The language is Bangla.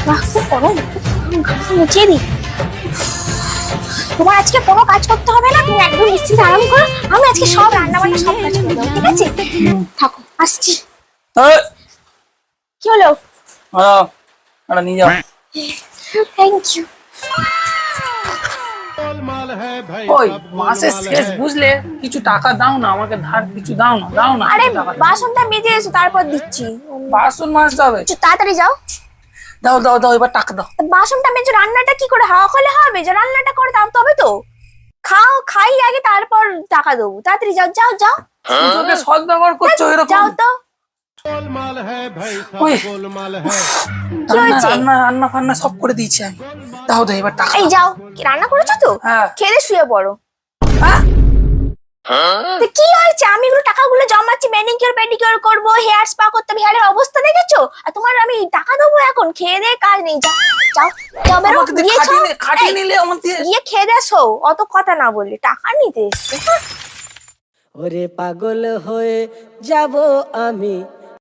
বাহ, খুব গরম। ঘামটা মুছিয়ে দিই। তোমার আজকে কোনো কাজ করতে হবে না, তুমি একদম নিশ্চিন্তে আরাম করো। আমি আজকে সব রান্না বান্না সব কাজ করে দেবো, ঠিক আছে? থাকো, আসছি। কি হলো? নিয়ে যাও। Thank you. ওই মাসের শেষ বুঝলে, কিছু টাকা দাও না আমাকে, ধার কিছু দাও না, দাও না। আরে টাকা দাও। বাসনটা মেজে এসো, তারপর দিচ্ছি। বাসন মাজতে হবে। একটু তাড়াতাড়ি যাও। দাও দাও দাও, এবার টাকা দাও। বাসনটা মেজে রান্নাটা কি করে হাওয়া করলে হবে? যে রান্নাটা করে দাও তবে তো। খাই আগে, তারপর টাকা দেবো। তাড়াতাড়ি যাও, যাও যাও। সুযোগে সৎ ব্যবহার করছো এরকম। যাও তো। ওই, কি হয়েছে? রান্না রান্না ফান্না সব করে দিয়েছি আমি। দাও দাও, এবার টাকা এই দাও। যাও, কি রান্না করেছো তো? হ্যাঁ। খেয়ে শুয়ে পড়ো। হ্যাঁ? তো কি হয়েছে? আমি এগুলো টাকাগুলো জমাচ্ছি, ম্যানিকিউর পেডিকিউর করবো, হেয়ার স্পা করতে হবে। হেয়ারের অবস্থা দেখেছো? আর তোমার আমি টাকা দেবো এখন? খেয়ে দিয়ে কাজ নেই। যাও যাও যাও, বেরো। আমাকে দিয়ে গিয়ে খাটিয়ে নিলে আমার দিয়ে। গিয়ে খেয়ে দেছো, অত কথা না বললে। টাকা নিতে এসছে। ওরে পাগল হয়ে যাব আমি